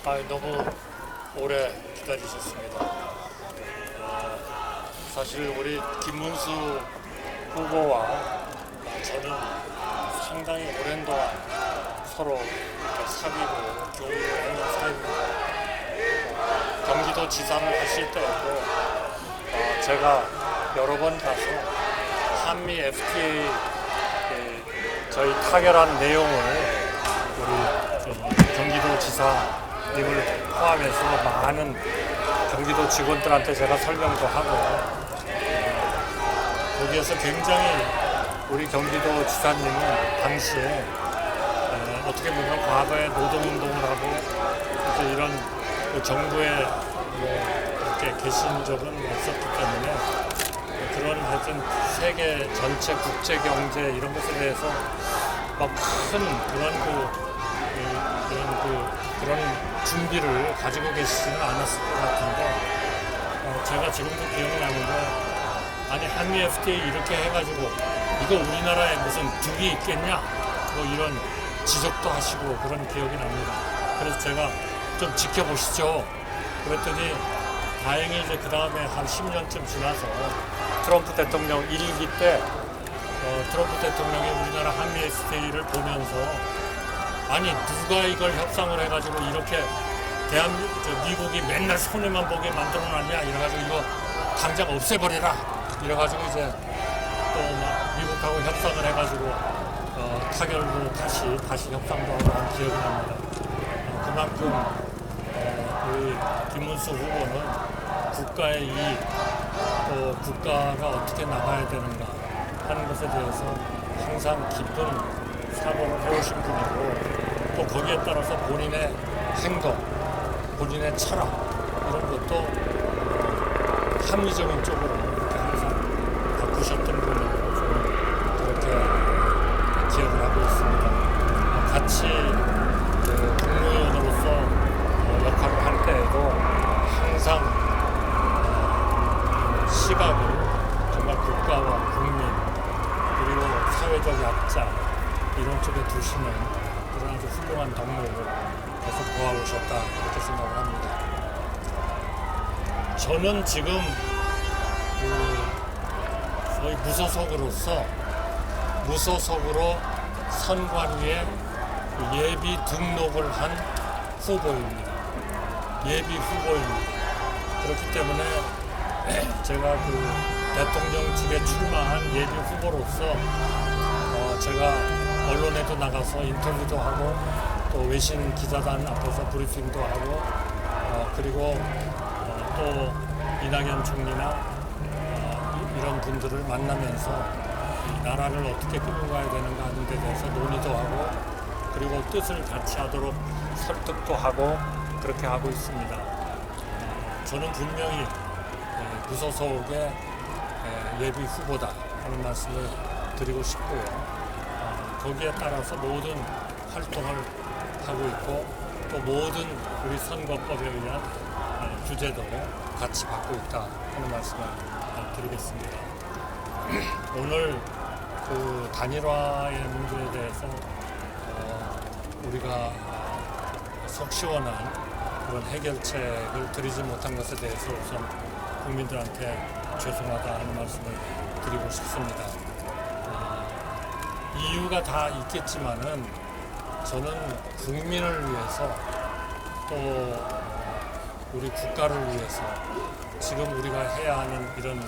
너무 오래 기다리셨습니다. 사실 우리 김문수 후보와 저는 상당히 오랜 동안 서로 이렇게 사귀고 교류를 하는 사이입니다. 경기도 지사를 하실 때에도 제가 여러 번 가서 한미 FTA 저희 타결한 내용을 우리 경기도 지사님을 포함해서 많은 경기도 직원들한테 제가 설명도 하고, 거기에서 굉장히 우리 경기도 지사님은 당시에 어떻게 보면 과거에 노동운동을 하고 이제 이런 정부에 이렇게 계신 적은 없었기 때문에 그런 하여튼 세계 전체 국제 경제 이런 것에 대해서 막 큰 그런 준비를 가지고 계시지는 않았을 것 같은데, 제가 지금도 기억나는데, 아니 한미 FTA 이렇게 해가지고 이거 우리나라에 무슨 득이 있겠냐 뭐 이런 지적도 하시고 그런 기억이 납니다. 그래서 제가 좀 지켜보시죠 그랬더니 다행히 이제 그 다음에 한 10년쯤 지나서 트럼프 대통령 1기 때 트럼프 대통령이 우리나라 한미 FTA를 보면서 아니 누가 이걸 협상을 해가지고 이렇게 미국이 맨날 손해만 보게 만들어놨냐 이래가지고 이거 당장 없애버리라 이래가지고 이제 또 막 미국하고 협상을 해가지고 타결도 다시 협상도 하고 한 기억이 납니다. 그만큼 우리 김문수 후보는 국가의 이익 또 국가가 어떻게 나가야 되는가 하는 것에 대해서 항상 깊은 사고를 해오신 분이고, 또 거기에 따라서 본인의 행동, 본인의 철학 이런 것도 합리적인 쪽으로 이렇게 항상 바꾸셨던 분이고 저는 그렇게 기억을 하고 있습니다. 같이 국무위원으로서 역할을 할 때에도 항상 시각을 정말 국가와 국민 그리고 사회적 약자 이런 쪽에 두시는 그런 아주 훌륭한 덕목을 계속 보아오셨다 이렇게 생각을 합니다. 저는 지금 거의 무소속으로 선관위에 예비 등록을 한 후보입니다. 예비 후보입니다. 그렇기 때문에 제가 대통령직에 출마한 예비 후보로서 제가 언론에도 나가서 인터뷰도 하고 또 외신 기자단 앞에서 브리핑도 하고 그리고 또 이낙연 총리나 이런 분들을 만나면서 나라를 어떻게 끌고 가야 되는가 하는 데 대해서 논의도 하고 그리고 뜻을 같이 하도록 설득도 하고 그렇게 하고 있습니다. 저는 분명히 무소속의 예비 후보다 하는 말씀을 드리고 싶고요. 거기에 따라서 모든 활동을 하고 있고 또 모든 우리 선거법에 의한 규제도 같이 받고 있다 하는 말씀을 드리겠습니다. 오늘 단일화의 문제에 대해서 우리가 속 시원한 그런 해결책을 드리지 못한 것에 대해서 우선 국민들한테 죄송하다 하는 말씀을 드리고 싶습니다. 이유가 다 있겠지만은 저는 국민을 위해서 또 우리 국가를 위해서 지금 우리가 해야 하는 이런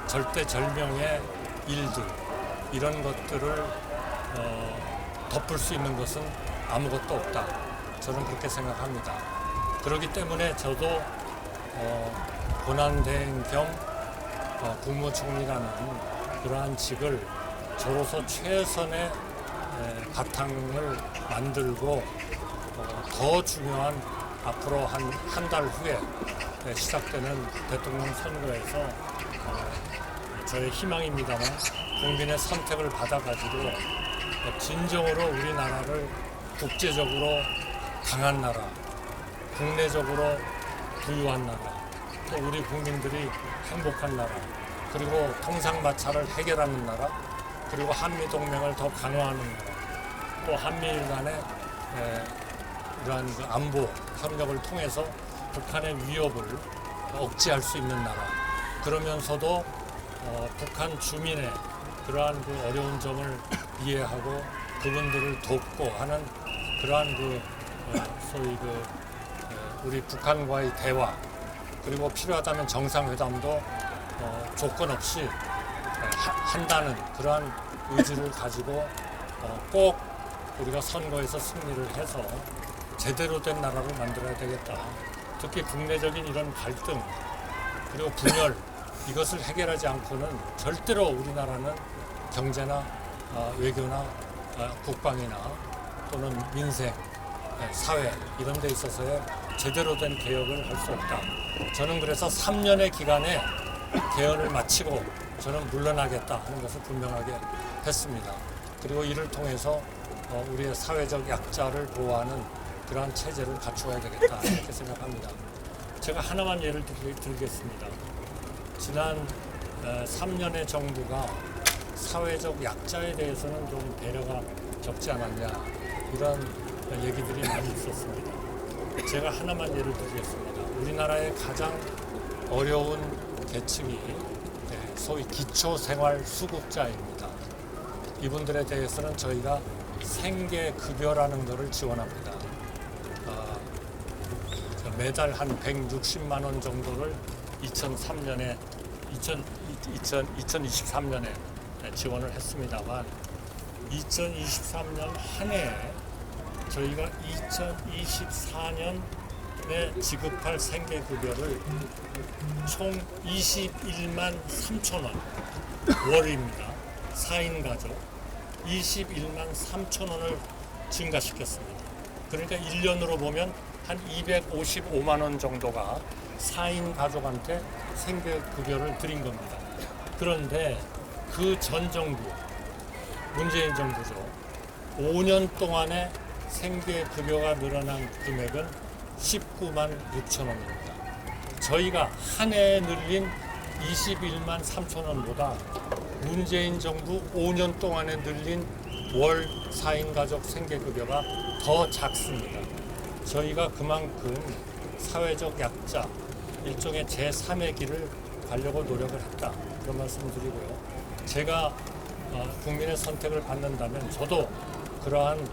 절대절명의 일들 이런 것들을 덮을 수 있는 것은 아무것도 없다. 저는 그렇게 생각합니다. 그렇기 때문에 저도 권한대행 겸 국무총리라는 그러한 직을 저로서 최선의 바탕을 만들고 더 중요한 앞으로 한 달 후에 시작되는 대통령 선거에서 저의 희망입니다만 국민의 선택을 받아가지고 진정으로 우리나라를 국제적으로 강한 나라, 국내적으로 부유한 나라, 또 우리 국민들이 행복한 나라, 그리고 통상마찰을 해결하는 나라, 그리고 한미동맹을 더 강화하는 나라, 또 한미일 간의 이러한 그 안보 협력을 통해서 북한의 위협을 억제할 수 있는 나라. 그러면서도 북한 주민의 그러한 그 어려운 점을 이해하고 그분들을 돕고 하는 그러한 그 소위 그 우리 북한과의 대화, 그리고 필요하다면 정상회담도 조건 없이 한다는 그러한 의지를 가지고 꼭 우리가 선거에서 승리를 해서 제대로 된 나라를 만들어야 되겠다. 특히 국내적인 이런 갈등 그리고 분열, 이것을 해결하지 않고는 절대로 우리나라는 경제나 외교나 국방이나 또는 민생, 사회 이런 데 있어서의 제대로 된 개혁을 할 수 없다. 저는 그래서 3년의 기간에 개헌을 마치고 저는 물러나겠다 하는 것을 분명하게 했습니다. 그리고 이를 통해서 우리의 사회적 약자를 보호하는 그러한 체제를 갖추어야 되겠다 이렇게 생각합니다. 제가 하나만 예를 들겠습니다. 지난 3년의 정부가 사회적 약자에 대해서는 좀 배려가 적지 않았냐 이런 얘기들이 많이 있었습니다. 제가 하나만 예를 들겠습니다. 우리나라의 가장 어려운 계층이 소위 기초생활수급자입니다. 이분들에 대해서는 저희가 생계급여라는 것을 지원합니다. 매달 한 160만 원 정도를 2023년에 지원을 했습니다만 2023년 한 해에 저희가 2024년에 지급할 생계급여를 총 21만 3천 원 월입니다. 4인 가족 21만 3천 원을 증가시켰습니다. 그러니까 1년으로 보면 한 255만 원 정도가 4인 가족한테 생계급여를 드린 겁니다. 그런데 그 전 정부, 문재인 정부죠. 5년 동안에 생계급여가 늘어난 금액은 19만 6천 원입니다. 저희가 한 해에 늘린 21만 3천 원보다 문재인 정부 5년 동안에 늘린 월 4인 가족 생계급여가 더 작습니다. 저희가 그만큼 사회적 약자, 일종의 제3의 길을 가려고 노력을 했다. 그런 말씀을 드리고요. 제가 국민의 선택을 받는다면 저도 그러한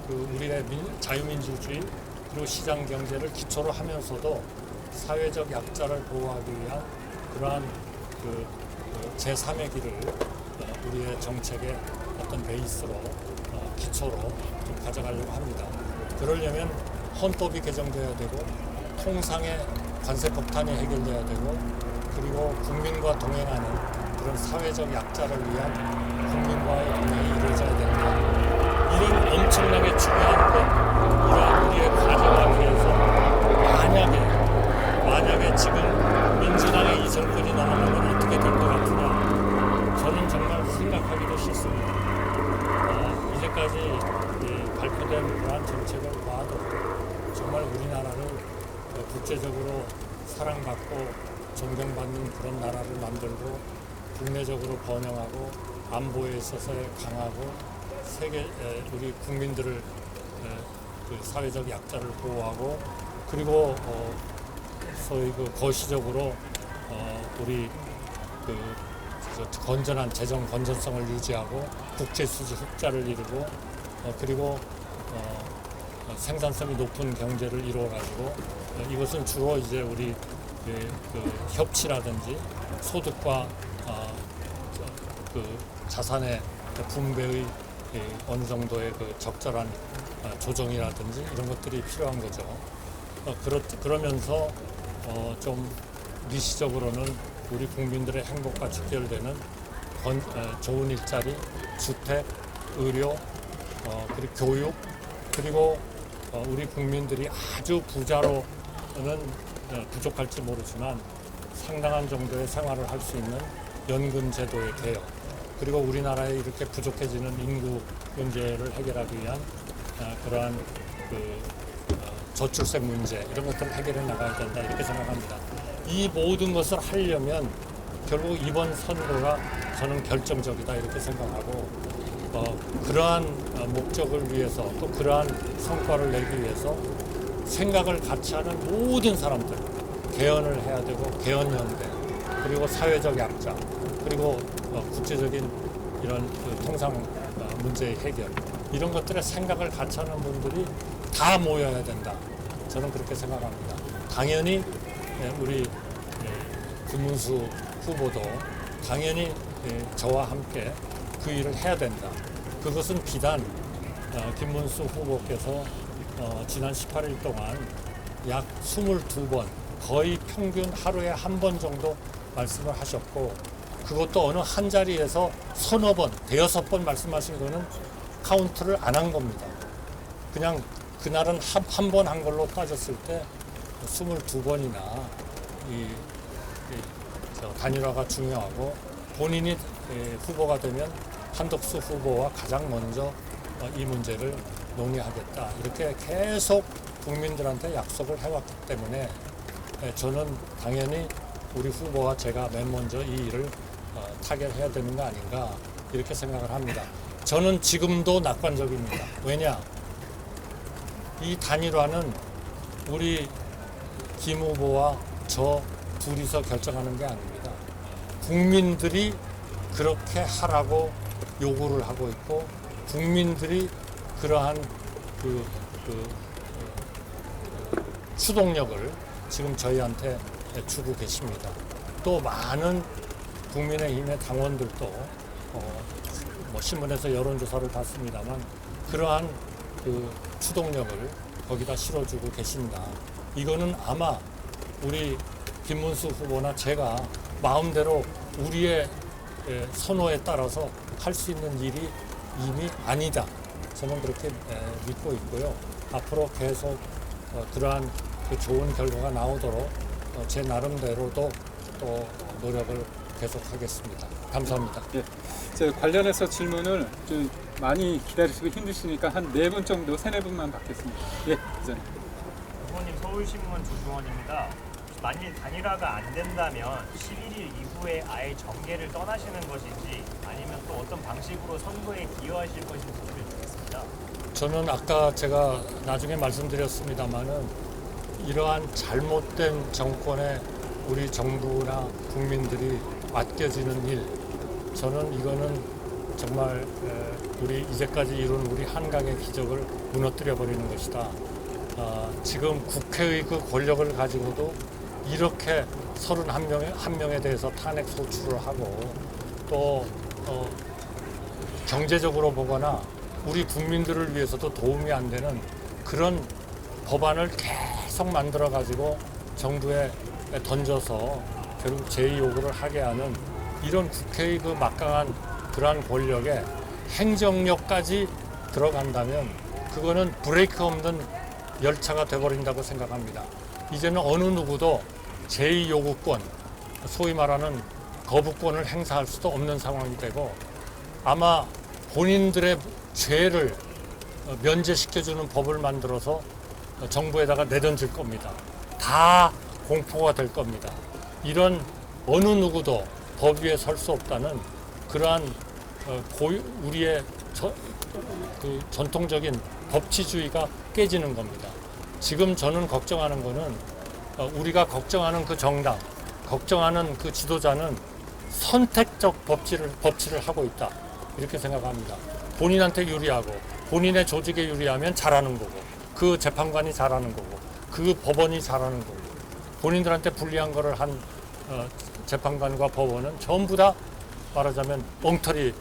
우리의 자유민주주의 그리고 시장 경제를 기초로 하면서도 사회적 약자를 보호하기 위한 그러한 제3의 길을 우리의 정책의 어떤 베이스로 기초로 좀 가져가려고 합니다. 그러려면 헌법이 개정돼야 되고 통상의 관세 폭탄이 해결돼야 되고 그리고 국민과 동행하는 그런 사회적 약자를 위한 국민과의 동행이 이루어져야 된다. 이런 엄청나게 중요한 것, 이러한 우리의 과정을 위해서 만약에 지금 민주당의 이 정권이 넘어가면 어떻게 될 것 같으냐, 저는 정말 생각하기도 싫습니다. 이제까지 발표된 그러한 정책을 봐도 정말 우리나라를 국제적으로 사랑받고 존경받는 그런 나라를 만들고 국내적으로 번영하고 안보에 있어서의 강하고 우리 국민들을 사회적 약자를 보호하고 그리고 소위 거시적으로 우리 건전한 재정 건전성을 유지하고 국제 수지 흑자를 이루고 그리고 생산성이 높은 경제를 이루어 가지고 이것은 주로 이제 우리 협치라든지 소득과 자산의 분배의 어느 정도의 적절한 조정이라든지 이런 것들이 필요한 거죠. 그러면서 좀 미시적으로는 우리 국민들의 행복과 직결되는 좋은 일자리, 주택, 의료, 그리고 교육, 그리고 우리 국민들이 아주 부자로는 부족할지 모르지만 상당한 정도의 생활을 할 수 있는 연금 제도의 개혁, 그리고 우리나라에 이렇게 부족해지는 인구 문제를 해결하기 위한 그러한 저출생 문제 이런 것들을 해결해 나가야 된다 이렇게 생각합니다. 이 모든 것을 하려면 결국 이번 선거가 저는 결정적이다 이렇게 생각하고 그러한 목적을 위해서 또 그러한 성과를 내기 위해서 생각을 같이 하는 모든 사람들 개헌을 해야 되고 개헌연대 그리고 사회적 약자 그리고 국제적인 이런 그 통상 문제의 해결 이런 것들의 생각을 같이 하는 분들이 다 모여야 된다. 저는 그렇게 생각합니다. 당연히 우리 김문수 후보도 당연히 저와 함께 그 일을 해야 된다. 그것은 비단 김문수 후보께서 지난 18일 동안 약 22번 거의 평균 하루에 한 번 정도 말씀을 하셨고 그것도 어느 한 자리에서 서너 번, 대여섯 번 말씀하신 거는 카운트를 안 한 겁니다. 그냥 그날은 한 번 한 걸로 따졌을 때 22번이나 단일화가 중요하고 본인이 후보가 되면 한덕수 후보와 가장 먼저 이 문제를 논의하겠다. 이렇게 계속 국민들한테 약속을 해왔기 때문에 저는 당연히 우리 후보와 제가 맨 먼저 이 일을 타결해야 되는 거 아닌가 이렇게 생각을 합니다. 저는 지금도 낙관적입니다. 왜냐? 이 단일화는 우리 김 후보와 저 둘이서 결정하는 게 아닙니다. 국민들이 그렇게 하라고 요구를 하고 있고 국민들이 그러한 추동력을 지금 저희한테 주고 계십니다. 또 많은 국민의힘의 당원들도 뭐 신문에서 여론조사를 봤습니다만 그러한 그 추동력을 거기다 실어주고 계신다. 이거는 아마 우리 김문수 후보나 제가 마음대로 우리의 선호에 따라서 할 수 있는 일이 이미 아니다. 저는 그렇게 믿고 있고요. 앞으로 계속 그러한 그 좋은 결과가 나오도록 제 나름대로도 또 노력을 계속하겠습니다. 감사합니다. 예, 저 관련해서 질문을 좀 많이 기다리시고 힘드시니까 한 4분 정도, 3-4분만 받겠습니다. 예, 기자님. 후보님 서울신문 조중원입니다. 만일 단일화가 안 된다면 11일 이후에 아예 정계를 떠나시는 것인지 아니면 또 어떤 방식으로 선거에 기여하실 것인지 드리겠습니다. 저는 아까 제가 나중에 말씀드렸습니다마는 이러한 잘못된 정권에 우리 정부나 국민들이 맡겨지는 일, 저는 이거는 정말 우리 이제까지 이룬 우리 한강의 기적을 무너뜨려 버리는 것이다. 지금 국회의 그 권력을 가지고도 이렇게 31명에 대해서 탄핵 소추를 하고 또 경제적으로 보거나 우리 국민들을 위해서도 도움이 안 되는 그런 법안을 계속 만들어 가지고 정부에 던져서 결국 제2요구를 하게 하는 이런 국회의 그 막강한 그러한 권력에 행정력까지 들어간다면 그거는 브레이크 없는 열차가 돼버린다고 생각합니다. 이제는 어느 누구도 제2요구권, 소위 말하는 거부권을 행사할 수도 없는 상황이 되고 아마 본인들의 죄를 면제시켜주는 법을 만들어서 정부에다가 내던질 겁니다. 다 공포가 될 겁니다. 이런 어느 누구도 법 위에 설 수 없다는 그러한 우리의 그 전통적인 법치주의가 깨지는 겁니다. 지금 저는 걱정하는 거는 우리가 걱정하는 그 정당, 걱정하는 그 지도자는 선택적 법치를 하고 있다. 이렇게 생각합니다. 본인한테 유리하고 본인의 조직에 유리하면 잘하는 거고 그 재판관이 잘하는 거고 그 법원이 잘하는 거고 본인들한테 불리한 거를 한 재판관과 법원은 전부 다 말하자면 엉터리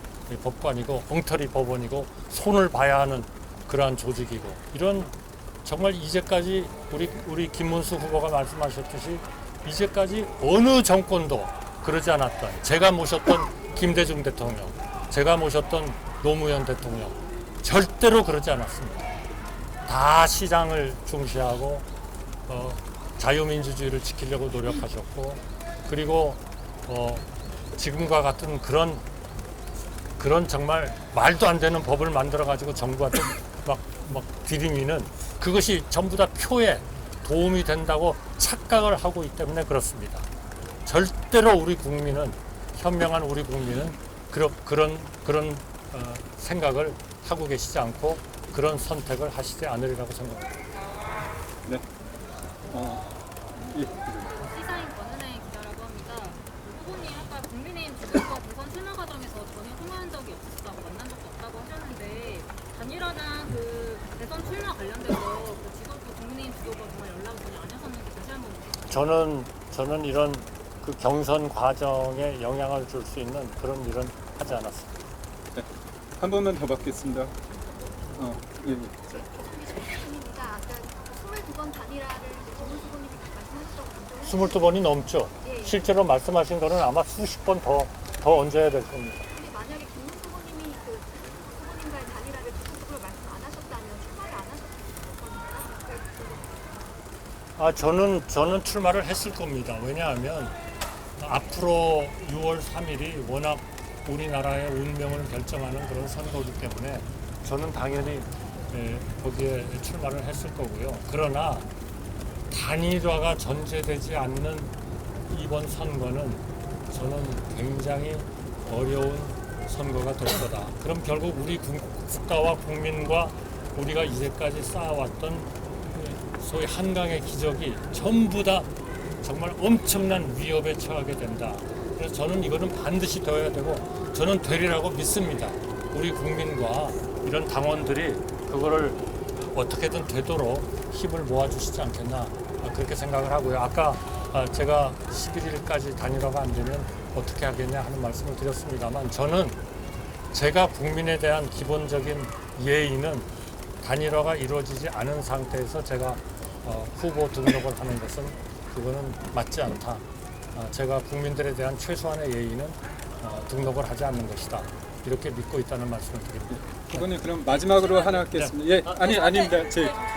법관이고 엉터리 법원이고 손을 봐야 하는 그러한 조직이고 이런 정말 이제까지 우리 김문수 후보가 말씀하셨듯이 이제까지 어느 정권도 그러지 않았던 제가 모셨던 김대중 대통령, 제가 모셨던 노무현 대통령 절대로 그러지 않았습니다. 다 시장을 중시하고 자유민주주의를 지키려고 노력하셨고 그리고 지금과 같은 그런 정말 말도 안 되는 법을 만들어 가지고 정부한테 막 들이미는 그것이 전부 다 표에 도움이 된다고 착각을 하고 있기 때문에 그렇습니다. 절대로 우리 국민은 현명한 우리 국민은 그런 생각을 하고 계시지 않고 그런 선택을 하시지 않으리라고 생각합니다. 네. 예. 시사인 권은혜 기자라고 합니다. 후보님 아까 국민의힘 주변과 대선 출마 과정에서 전혀 통화한 적이 없었다고 만난 적도 없다고 하셨는데 단일화나 그 대선 출마 관련돼서 그 지도부 국민의힘 지도부가 정말 연락을 전혀 안 하셨는지 다시 한번 묻겠습니다. 저는 이런 그 경선 과정에 영향을 줄 수 있는 그런 일은 하지 않았습니다. 한 번만 더 받겠습니다. 예. 입니다. 아까 22번 단일화를 정문수 후보님이 말씀하셨다고 22번이 넘죠. 예. 실제로 말씀하신 거는 아마 수십 번 더 얹어야 될 겁니다. 근데 만약에 김문수 후보님이 그 후보님과의 단일화를 구체적으로 말씀 안 하셨다면 출마를 안 하셨을 겁니까? 저는 출마를 했을 겁니다. 왜냐하면 앞으로 6월 3일이 워낙 우리나라의 운명을 결정하는 그런 선거이기 때문에 저는 당연히 거기에 출마를 했을 거고요. 그러나 단일화가 전제되지 않는 이번 선거는 저는 굉장히 어려운 선거가 될 거다. 그럼 결국 우리 국가와 국민과 우리가 이제까지 쌓아왔던 소위 한강의 기적이 전부 다 정말 엄청난 위협에 처하게 된다. 그래서 저는 이거는 반드시 되어야 되고 저는 되리라고 믿습니다. 우리 국민과 이런 당원들이 그거를 어떻게든 되도록 힘을 모아주시지 않겠나 그렇게 생각을 하고요. 아까 제가 11일까지 단일화가 안 되면 어떻게 하겠냐 하는 말씀을 드렸습니다만 저는 제가 국민에 대한 기본적인 예의는 단일화가 이루어지지 않은 상태에서 제가 후보 등록을 하는 것은 그거는 맞지 않다. 제가 국민들에 대한 최소한의 예의는 등록을 하지 않는 것이다. 이렇게 믿고 있다는 말씀을 드립니다. 후보님 그럼 마지막으로 하나 하겠습니다. 예. 아닙니다.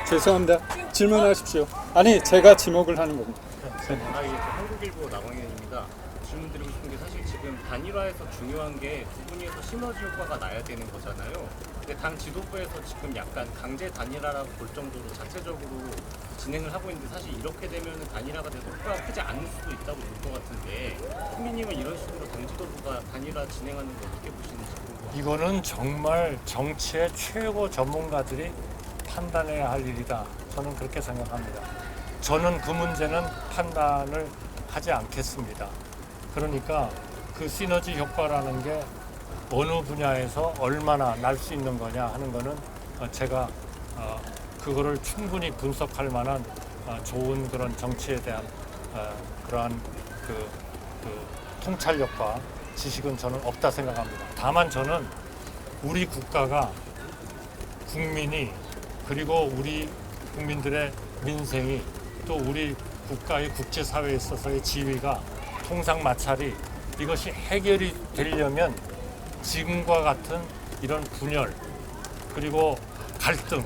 죄송합니다. 질문하십시오. 아니 제가 지목을 하는 겁니다. 한국일보 나광현입니다. 질문 드리고 싶은 게 사실 지금 단일화에서 중요한 게 두 분이서 시너지 효과가 나야 되는 거잖아요. 근데 당 지도부에서 지금 약간 강제 단일화라고 볼 정도로 자체적으로 진행을 하고 있는데 사실 이렇게 되면 단일화가 돼서 효과가 크지 않을 수도 있다고 볼 것 같은데 국민님은 이런 식으로 당 지도부가 단일화 진행하는 거 어떻게 보시는지 궁금합니다. 이거는 정말 정치의 최고 전문가들이 판단해야 할 일이다. 저는 그렇게 생각합니다. 저는 그 문제는 판단을 하지 않겠습니다. 그러니까 그 시너지 효과라는 게 어느 분야에서 얼마나 날 수 있는 거냐 하는 거는 제가 그거를 충분히 분석할 만한 좋은 그런 정치에 대한 그러한 그 통찰력과 지식은 저는 없다 생각합니다. 다만 저는 우리 국가가 국민이 그리고 우리 국민들의 민생이 또 우리 국가의 국제사회에 있어서의 지위가 통상마찰이 이것이 해결이 되려면 지금과 같은 이런 분열 그리고 갈등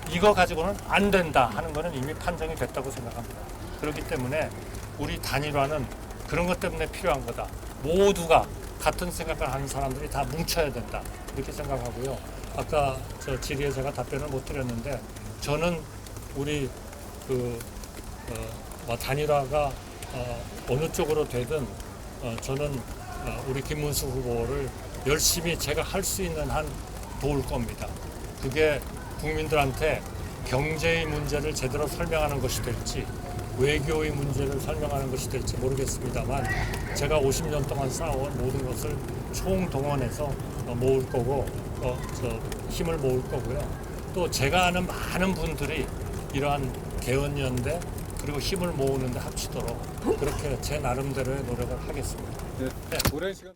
이거 가지고는 안 된다 하는 것은 이미 판정이 됐다고 생각합니다. 그렇기 때문에 우리 단일화는 그런 것 때문에 필요한 거다. 모두가 같은 생각을 하는 사람들이 다 뭉쳐야 된다. 이렇게 생각하고요. 아까 저 질의에 제가 답변을 못 드렸는데 저는 우리 단일화가 어느 쪽으로 되든 저는 우리 김문수 후보를 열심히 제가 할 수 있는 한 도울 겁니다. 그게 국민들한테 경제의 문제를 제대로 설명하는 것이 될지 외교의 문제를 설명하는 것이 될지 모르겠습니다만 제가 50년 동안 쌓아온 모든 것을 총동원해서 모을 거고 힘을 모을 거고요. 또 제가 아는 많은 분들이 이러한 개헌연대 그리고 힘을 모으는 데 합치도록 그렇게 제 나름대로의 노력을 하겠습니다. 네. 오랜 시간